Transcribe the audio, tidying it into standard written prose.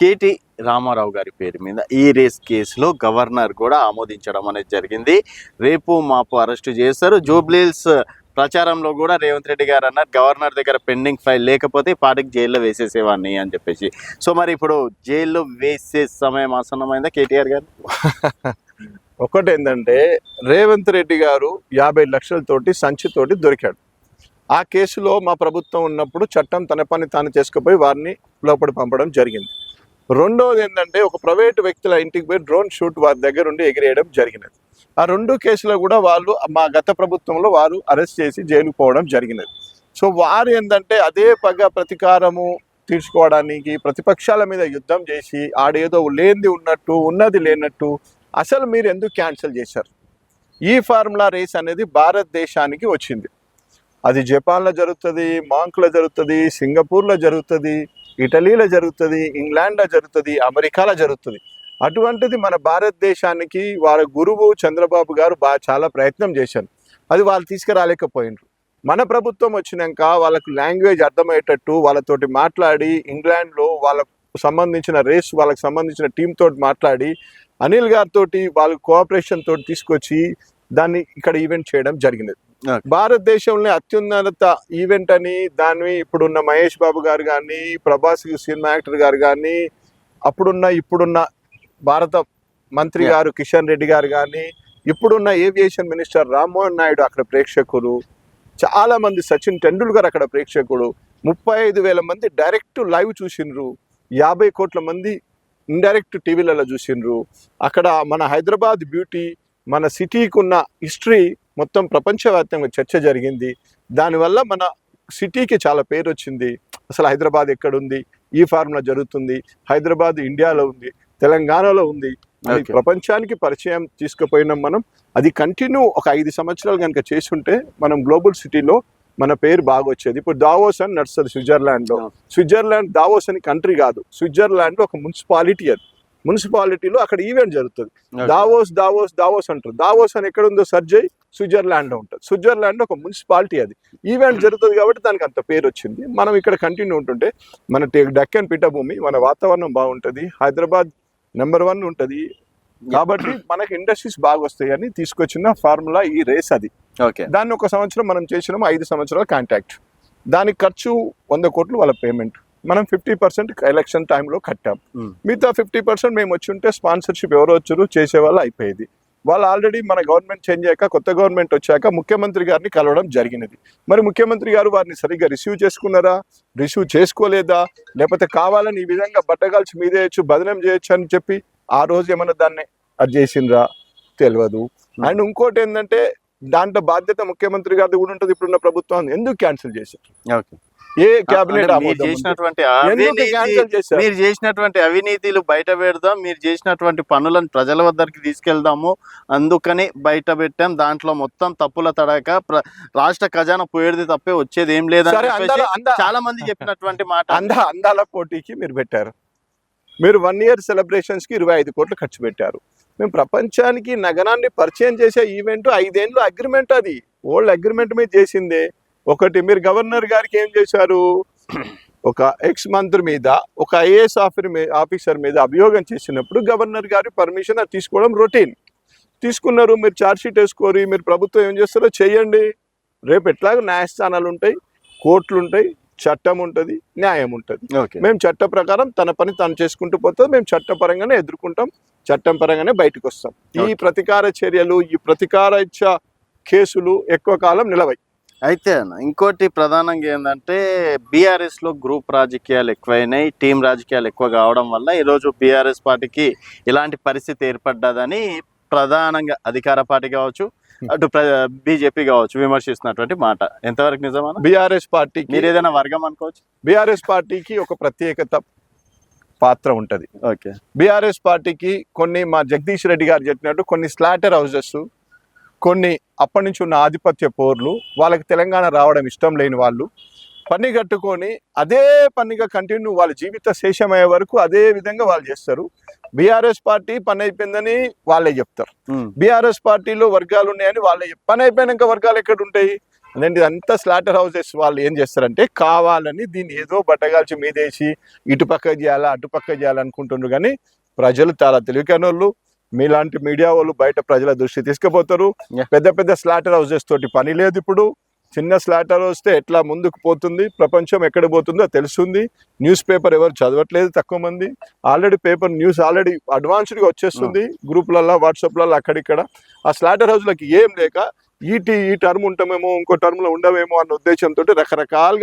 KT Ramarao గారి పేరు మీద ఈ రేస్ కేసులో గవర్నర్ కూడా ఆమోదించడం అనేది జరిగింది. రేపు మాపు అరెస్టు చేస్తారు. జూబ్లీహిల్స్ ప్రచారంలో కూడా రేవంత్ రెడ్డి గారు అన్నారు, గవర్నర్ దగ్గర పెండింగ్ ఫైల్ లేకపోతే పార్టీకి జైల్లో వేసేసేవాడిని అని చెప్పేసి. సో మరి ఇప్పుడు జైల్లో వేసే సమయం ఆసన్నమైందా కేటీఆర్ గారు? ఒకటి ఏంటంటే, రేవంత్ రెడ్డి గారు 50 లక్షలతోటి సంచితోటి దొరికాడు. ఆ కేసులో మా ప్రభుత్వం ఉన్నప్పుడు చట్టం తన పని తాను చేసుకుపోయి వారిని లోపలి పంపడం జరిగింది. రెండోది ఏంటంటే, ఒక ప్రైవేటు వ్యక్తుల ఇంటికి పోయి డ్రోన్ షూట్ వారి దగ్గర ఉండి ఎగిరేయడం జరిగినది. ఆ 2 కేసులో కూడా వాళ్ళు మా గత ప్రభుత్వంలో వారు అరెస్ట్ చేసి జైలుకు పోవడం జరిగినది. సో వారు ఏంటంటే అదే పగ ప్రతీకారము తీర్చుకోవడానికి ప్రతిపక్షాల మీద యుద్ధం చేసి ఆడేదో లేనిది ఉన్నట్టు ఉన్నది లేనట్టు అసలు మీరు ఎందుకు క్యాన్సిల్ చేశారు? ఈ ఫార్ములా రేస్ అనేది భారతదేశానికి వచ్చింది. అది జపాన్లో జరుగుతుంది, మాంక్లో జరుగుతుంది, సింగపూర్లో జరుగుతుంది, ఇటలీలో జరుగుతుంది, ఇంగ్లాండ్లో జరుగుతుంది, అమెరికాలో జరుగుతుంది. అటువంటిది మన భారతదేశానికి వారి గురువు చంద్రబాబు గారు చాలా ప్రయత్నం చేశారు. అది వాళ్ళు తీసుకురాలేకపోయినారు. మన ప్రభుత్వం వచ్చినాక వాళ్ళకు లాంగ్వేజ్ అర్థమయ్యేటట్టు వాళ్ళతోటి మాట్లాడి, ఇంగ్లాండ్లో వాళ్ళకు సంబంధించిన రేస్ వాళ్ళకి సంబంధించిన టీమ్ తోటి మాట్లాడి, అనిల్ గారితో వాళ్ళ కోఆపరేషన్ తోటి తీసుకొచ్చి దాన్ని ఇక్కడ ఈవెంట్ చేయడం జరిగినది. భారతదేశంలో అత్యున్నత ఈవెంట్ అని దాన్ని ఇప్పుడున్న మహేష్ బాబు గారు కానీ, ప్రభాస్ సినిమా యాక్టర్ గారు కానీ, ఇప్పుడున్న భారత మంత్రి గారు కిషన్ రెడ్డి గారు కానీ, ఇప్పుడున్న ఏవియేషన్ మినిస్టర్ రామ్మోహన్ నాయుడు అక్కడ ప్రేక్షకులు, చాలా మంది సచిన్ టెండూల్కర్ అక్కడ ప్రేక్షకుడు, 35,000 మంది డైరెక్ట్ లైవ్ చూసిండ్రు, 50 కోట్ల మంది ఇండైరెక్ట్ టీవీలలో చూసిండ్రు. అక్కడ మన హైదరాబాద్ బ్యూటీ, మన సిటీకి ఉన్న హిస్టరీ మొత్తం ప్రపంచవ్యాప్తంగా చర్చ జరిగింది. దానివల్ల మన సిటీకి చాలా పేరు వచ్చింది. అసలు హైదరాబాద్ ఎక్కడుంది, ఈ ఫార్ములా జరుగుతుంది, హైదరాబాద్ ఇండియాలో ఉంది, తెలంగాణలో ఉంది, అది ప్రపంచానికి పరిచయం తీసుకుపోయినాం మనం. అది కంటిన్యూ ఒక 5 సంవత్సరాలు కనుక చేసుంటే మనం గ్లోబల్ సిటీలో మన పేరు బాగా వచ్చేది. ఇప్పుడు దావోస్ అని నడుస్తుంది స్విట్జర్లాండ్లో. స్విట్జర్లాండ్ దావోస్ అని కంట్రీ కాదు, స్విట్జర్లాండ్ ఒక మున్సిపాలిటీ. అది మున్సిపాలిటీలో అక్కడ ఈవెంట్ జరుగుతుంది. దావోస్ దావోస్ దావోస్ అంటారు. దావోస్ అని ఎక్కడ ఉందో సర్చ్ చేయి, స్విట్జర్లాండ్ లో ఉంటుంది. స్విట్జర్లాండ్ ఒక మున్సిపాలిటీ. అది ఈవెంట్ జరుగుతుంది కాబట్టి దానికి అంత పేరు వచ్చింది. మనం ఇక్కడ కంటిన్యూ ఉంటుంటే మన డెక్కన్ పీఠభూమి, మన వాతావరణం బాగుంటుంది, హైదరాబాద్ నెంబర్ 1 ఉంటుంది. కాబట్టి మనకి ఇండస్ట్రీస్ బాగా వస్తాయి అని తీసుకొచ్చిన ఫార్ములా ఈ రేస్. అది దాన్ని 1 సంవత్సరం మనం చేసినాము, 5 సంవత్సరాల కాంట్రాక్ట్. దానికి ఖర్చు 100 కోట్లు వాళ్ళ పేమెంట్. మనం 50% ఎలక్షన్ టైంలో కట్టాం. మిగతా 50% మేము వచ్చి ఉంటే స్పాన్సర్షిప్ ఎవరో వచ్చారు చేసేవాళ్ళు అయిపోయేది. వాళ్ళు ఆల్రెడీ మన గవర్నమెంట్ చేంజ్ అయ్యాక, కొత్త గవర్నమెంట్ వచ్చాక ముఖ్యమంత్రి గారిని కలవడం జరిగినది. మరి ముఖ్యమంత్రి గారు వారిని సరిగ్గా రిసీవ్ చేసుకున్నారా, రిసీవ్ చేసుకోలేదా, లేకపోతే కావాలని ఈ విధంగా బట్టగాల్చి మీదేయచ్చు, బదనం చేయొచ్చు అని చెప్పి ఆ రోజు ఏమన్నా దాన్ని అది చేసిండ్రా తెలియదు. అండ్ ఇంకోటి ఏంటంటే, దాంట్లో బాధ్యత ముఖ్యమంత్రి గారిది కూడా ఉంటుంది. ఇప్పుడున్న ప్రభుత్వం ఎందుకు క్యాన్సిల్ చేశారు? ఏ క్యాబినెట్ మీరు చేసినటువంటి అవినీతిలు బయట పెడదాం, మీరు చేసినటువంటి పనులను ప్రజల వద్దరికి తీసుకెళ్దాము, అందుకని బయట పెట్టాం. దాంట్లో మొత్తం తప్పుల తడక రాష్ట్ర ఖజానా పోయేది తప్పే వచ్చేది ఏం లేదని చాలా మంది చెప్పినటువంటి మాట. అందాల పోటీకి మీరు పెట్టారు. మీరు 1 year సెలబ్రేషన్స్ కి 25 కోట్లు ఖర్చు పెట్టారు. మేము ప్రపంచానికి నగరాన్ని పరిచయం చేసే ఈవెంట్ 5 ఏళ్ళు అగ్రిమెంట్. అది ఓల్డ్ అగ్రిమెంట్ మీద చేసిందే. ఒకటి, మీరు గవర్నర్ గారికి ఏం చేశారు, ఒక ఎక్స్ మంత్రి మీద, ఒక ఐఏఎస్ ఆఫీసర్ మీద అభియోగం చేసినప్పుడు గవర్నర్ గారి పర్మిషన్ అది తీసుకోవడం రొటీన్. తీసుకున్నారు. మీరు ఛార్జ్ షీట్ వేసుకోరు, మీరు ప్రభుత్వం ఏం చేస్తారో చేయండి. రేపు ఎట్లాగో న్యాయస్థానాలు ఉంటాయి, కోర్టులు ఉంటాయి, చట్టం ఉంటుంది, న్యాయం ఉంటుంది. మేము చట్ట ప్రకారం తన పని తాను చేసుకుంటూ పోతాం. మేము చట్టపరంగానే ఎదుర్కొంటాం, చట్టం పరంగానే బయటకు వస్తాం. ఈ ప్రతీకార చర్యలు, ఈ ప్రతీకార ఇచ్చ కేసులు ఎక్కువ కాలం నిలవై. అయితే ఇంకోటి ప్రధానంగా ఏంటంటే, బీఆర్ఎస్లో గ్రూప్ రాజకీయాలు ఎక్కువైనాయి, టీం రాజకీయాలు ఎక్కువ కావడం వల్ల ఈరోజు బీఆర్ఎస్ పార్టీకి ఇలాంటి పరిస్థితి ఏర్పడ్డదని ప్రధానంగా అధికార పార్టీ కావచ్చు, అటు బీజేపీ కావచ్చు విమర్శిస్తున్నటువంటి మాట ఎంతవరకు నిజమా? బీఆర్ఎస్ పార్టీకి మీరు ఏదైనా వర్గం అనుకోవచ్చు. బీఆర్ఎస్ పార్టీకి ఒక ప్రత్యేకత పాత్ర ఉంటుంది. బీఆర్ఎస్ పార్టీకి కొన్ని, మా జగదీష్ రెడ్డి గారు చెప్పినట్టు, కొన్ని స్లాటర్ హౌజెస్, కొన్ని అప్పటి నుంచి ఉన్న ఆధిపత్య పోర్లు, వాళ్ళకి తెలంగాణ రావడం ఇష్టం లేని వాళ్ళు పని కట్టుకొని అదే పనిగా కంటిన్యూ వాళ్ళ జీవిత శేషమయ్యే వరకు అదే విధంగా వాళ్ళు చేస్తారు. బీఆర్ఎస్ పార్టీ పని అయిపోయిందని వాళ్ళే చెప్తారు. బీఆర్ఎస్ పార్టీలో వర్గాలు ఉన్నాయని వాళ్ళే పని అయిపోయినాక వర్గాలు ఎక్కడ ఉంటాయి? అదేంటి అంతా స్లాటర్ హౌసెస్ వాళ్ళు ఏం చేస్తారంటే కావాలని దీన్ని ఏదో బట్టగాల్చి మీదేసి ఇటుపక్క చేయాలా అటుపక్క చేయాలనుకుంటున్నారు. కానీ ప్రజలు చాలా తెలివికైనోళ్ళు. మీలాంటి మీడియా వాళ్ళు బయట ప్రజల దృష్టి తీసుకుపోతారు. పెద్ద పెద్ద స్లాటర్ హౌసెస్ తోటి పని లేదు. ఇప్పుడు చిన్న స్లాటర్ వస్తే ఎట్లా ముందుకు పోతుంది, ప్రపంచం ఎక్కడ పోతుందో తెలుస్తుంది. న్యూస్ పేపర్ ఎవరు చదవట్లేదు, తక్కువ మంది. ఆల్రెడీ పేపర్ న్యూస్ ఆల్రెడీ అడ్వాన్స్డ్గా వచ్చేస్తుంది గ్రూపులలో, వాట్సాప్లలో, అక్కడిక్కడ. ఆ స్లాటర్ హౌస్లకి ఏం లేక ఈ టర్మ్ ఉంటామేమో, ఇంకో టర్మ్లో ఉండవేమో అన్న ఉద్దేశంతో రకరకాలుగా